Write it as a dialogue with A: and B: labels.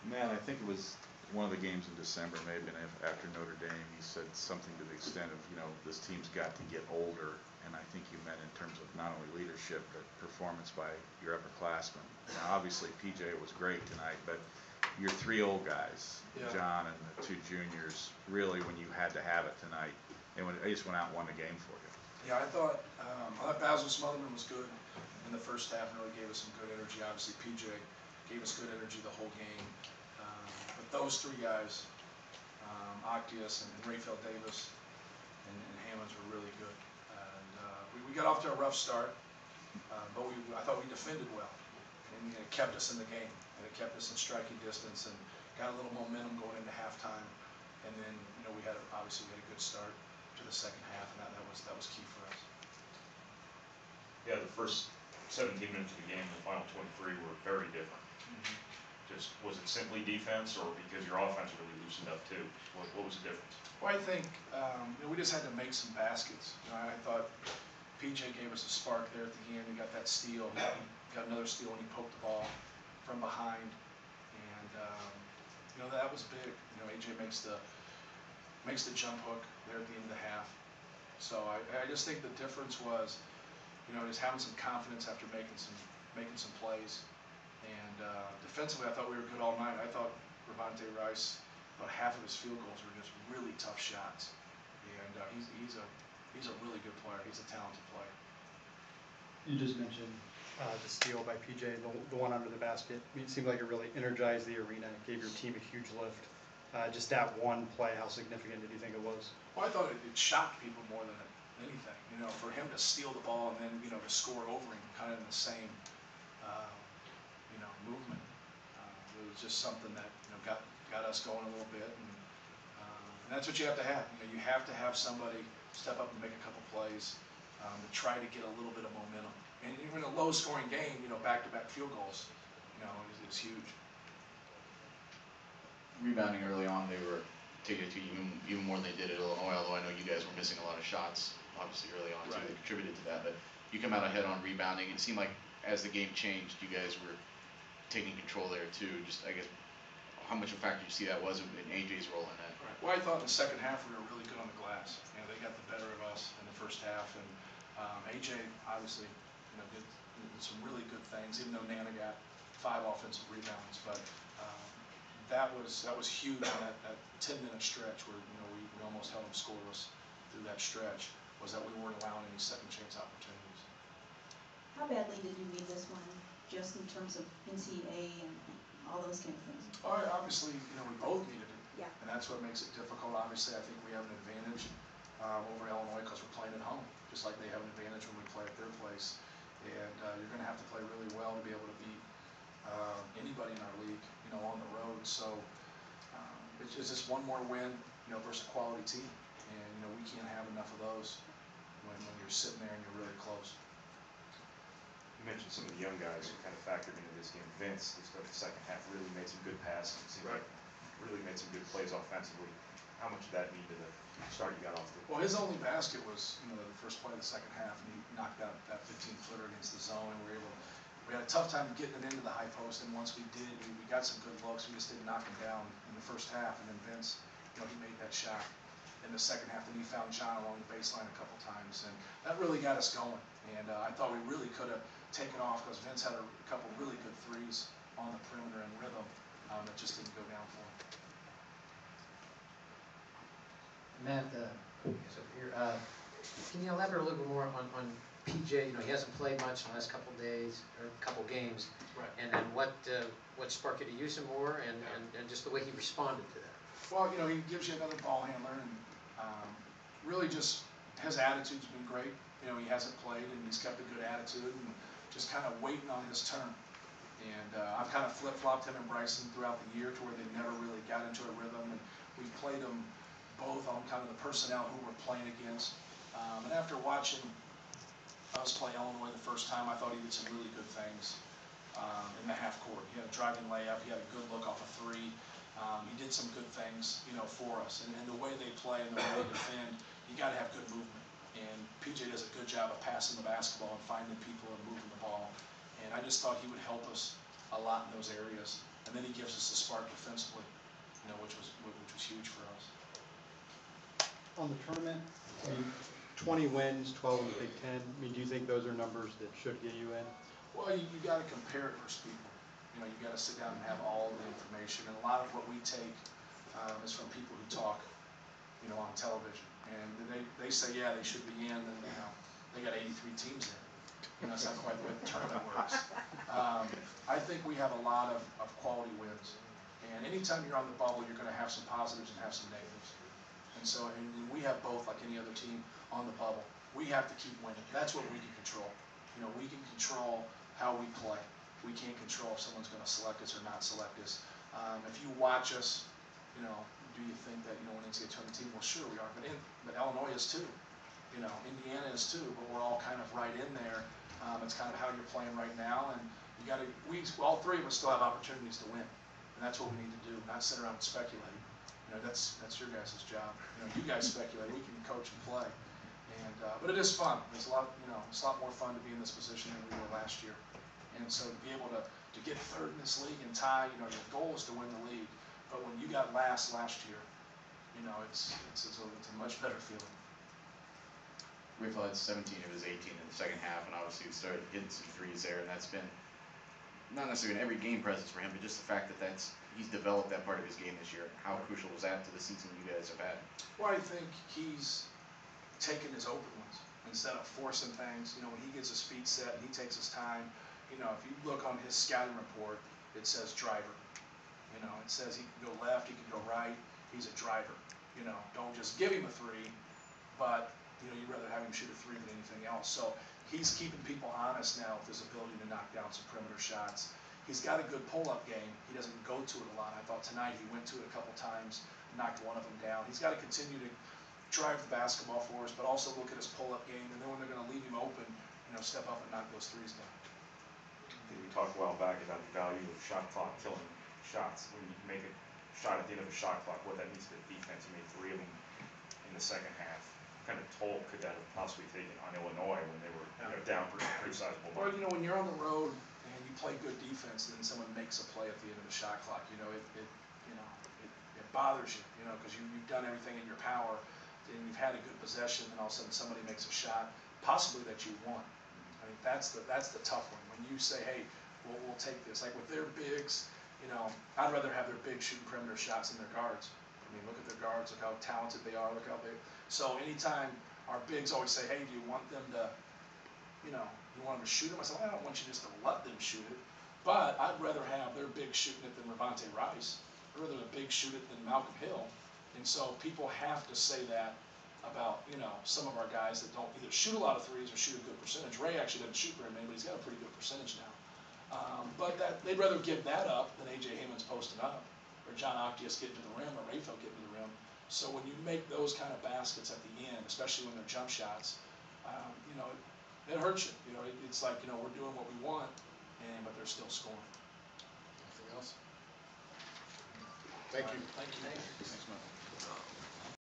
A: Man, I think it was one of the games in December, maybe after Notre Dame, he said something to the extent of, this team's got to get older. And I think you meant in terms of not only leadership, but performance by your upperclassmen. Now, obviously, PJ was great tonight, but your three old guys,
B: Yeah.
A: John and the two juniors, really, when you had to have it tonight, they just went out and won the game for you.
B: Yeah, I thought Basil Smotherman was good in the first half and really gave us some good energy. Obviously, PJ gave us good energy the whole game. But those three guys, Octius and Rayfield Davis and Hammonds were really good. And we got off to a rough start, but I thought we defended well. And it kept us in the game, and it kept us in striking distance and got a little momentum going into halftime. And then, we had a good start to the second half, and that was key for us.
C: Yeah, the first 17 minutes of the game and the final 23 were very different. Just, was it simply defense, or because your offense really loosened up too? What was the difference?
B: Well, I think we just had to make some baskets. I thought PJ gave us a spark there at the end. He got that steal. He got another steal when he poked the ball from behind, and that was big. AJ makes the jump hook there at the end of the half. So I just think the difference was, just having some confidence after making some plays. And defensively, I thought we were good all night. I thought Ravonte Rice, about half of his field goals were just really tough shots. And he's a really good player. He's a talented player.
D: You just mentioned the steal by PJ, the one under the basket. It seemed like it really energized the arena. It gave your team a huge lift. Just that one play, how significant did you think it was?
B: Well, I thought it shocked people more than anything. For him to steal the ball and then to score over him, kind of in the same movement. It was just something that got us going a little bit, and that's what you have to have. You have to have somebody step up and make a couple plays to try to get a little bit of momentum. And even a low-scoring game, back-to-back field goals, is huge.
E: Rebounding early on, they were taking it to you even more than they did at Illinois. Although I know you guys were missing a lot of shots, obviously early on too.
B: Right.
E: They contributed to that, but you come out ahead on rebounding. It seemed like as the game changed, you guys were taking control there too. Just, I guess, how much of a factor you see that was in AJ's role in that?
B: Right. Well, I thought in the second half we were really good on the glass. They got the better of us in the first half, and AJ obviously did some really good things. Even though Nana got 5 offensive rebounds, but that was huge in that 10-minute stretch where we almost held them scoreless through that stretch. Was that we weren't allowing any second chance opportunities.
F: How badly did you need this one, just in terms of NCAA and all those kind of things?
B: Obviously, we both needed it.
F: Yeah.
B: And that's what makes it difficult. Obviously, I think we have an advantage over Illinois because we're playing at home, just like they have an advantage when we play at their place. And you're going to have to play really well to be able to beat anybody in our league, on the road. So it's just one more win, versus a quality team. And, we can't have enough of those when you're sitting there and you're really close.
C: You mentioned some of the young guys who kind of factored into this game. Vince, to start the second half, really made some good passes. It seemed like really made some good plays offensively. How much did that mean to the start you got off to?
B: Well, his only basket was, the first play of the second half, and he knocked out that 15-footer against the zone, and we had a tough time getting it into the high post, and once we did, we got some good looks. We just didn't knock him down in the first half, and then Vince, he made that shot in the second half, and he found John along the baseline a couple times, and that really got us going. And I thought we really could have taken off because Vince had a couple really good threes on the perimeter and rhythm that just didn't go down for him.
G: Matt, over here. Can you elaborate a little bit more on PJ? He hasn't played much in the last couple of days or couple games.
B: Right.
G: And then what sparked you to use him more, and just the way he responded to that.
B: Well, he gives you another ball handler, and really just his attitude's been great. He hasn't played, and he's kept a good attitude, and just kind of waiting on his turn. And I've kind of flip-flopped him and Bryson throughout the year to where they never really got into a rhythm, and we've played them both on kind of the personnel who we're playing against. And after watching us play Illinois the first time, I thought he did some really good things in the half court. He had a driving layup. He had a good look off a 3. He did some good things, for us. And the way they play and the way they defend, you got to have good movement. And PJ does a good job of passing the basketball and finding people and moving the ball. And I just thought he would help us a lot in those areas. and then he gives us the spark defensively, which was huge for us.
D: On the tournament, I mean, 20 wins, 12 in the Big Ten, I mean, do you think those are numbers that should get you in?
B: Well, you got to compare it versus people. You got to sit down and have all the information, and a lot of what we take is from people who talk, on television. And they say, yeah, they should be in, and they got 83 teams in. That's not quite the way the tournament works. I think we have a lot of quality wins, and anytime you're on the bubble, you're going to have some positives and have some negatives. And so, and we have both, like any other team on the bubble. We have to keep winning. That's what we can control. We can control how we play. We can't control if someone's going to select us or not select us. If you watch us, do you think that we're an NCAA tournament team? Well, sure we are, but Illinois is too. Indiana is too. But we're all kind of right in there. It's kind of how you're playing right now, and all three of us still have opportunities to win, and that's what we need to do. Not sit around and speculate. That's your guys' job. You guys speculate. We can coach and play. But it is fun. It's a lot more fun to be in this position than we were last year. And so to be able to get third in this league and tie, your goal is to win the league. But when you got last year, it's a much better feeling.
E: Riffle had 17 of his 18 in the second half, and obviously he started hitting some threes there, and that's been not necessarily an every game presence for him, but just the fact that he's developed that part of his game this year. How crucial was that to the season you guys have had?
B: Well, I think he's taken his open ones instead of forcing things. When he gets his feet set and he takes his time. If you look on his scouting report, it says driver. It says he can go left, he can go right. He's a driver. Don't just give him a three, but you'd rather have him shoot a three than anything else. So he's keeping people honest now with his ability to knock down some perimeter shots. He's got a good pull-up game. He doesn't go to it a lot. I thought tonight he went to it a couple times, knocked one of them down. He's got to continue to drive the basketball for us, but also look at his pull-up game. And then when they're going to leave him open, step up and knock those threes down.
C: We talked a while back about the value of shot clock killing shots. When you make a shot at the end of a shot clock, what that means to the defense. You made 3 of them in the second half. What kind of toll could that have possibly taken on Illinois when they were down pretty sizable?
B: Well, when you're on the road and you play good defense, and then someone makes a play at the end of the shot clock, it bothers you, because you've done everything in your power, and you've had a good possession, and all of a sudden somebody makes a shot, possibly that you won. I mean, that's the tough one. When you say, hey, we'll take this. Like with their bigs, I'd rather have their bigs shooting perimeter shots than their guards. I mean, look at their guards, look how talented they are, look how big. So anytime our bigs always say, hey, do you want them to, you want them to shoot them? I said, well, I don't want you just to let them shoot it, but I'd rather have their big shooting it than Ravonte Rice. I'd rather the big shoot it than Malcolm Hill. And so people have to say that about, some of our guys that don't either shoot a lot of threes or shoot a good percentage. Ray actually doesn't shoot very many, but he's got a pretty good percentage now. But they'd rather give that up than A.J. Hammond's posting up, or John Octius getting to the rim, or Rayfield getting to the rim. So when you make those kind of baskets at the end, especially when they're jump shots, it hurts you. It's like, we're doing what we want, but they're still scoring.
H: Anything else? Thank you.
B: Thank you.
E: Thanks, man.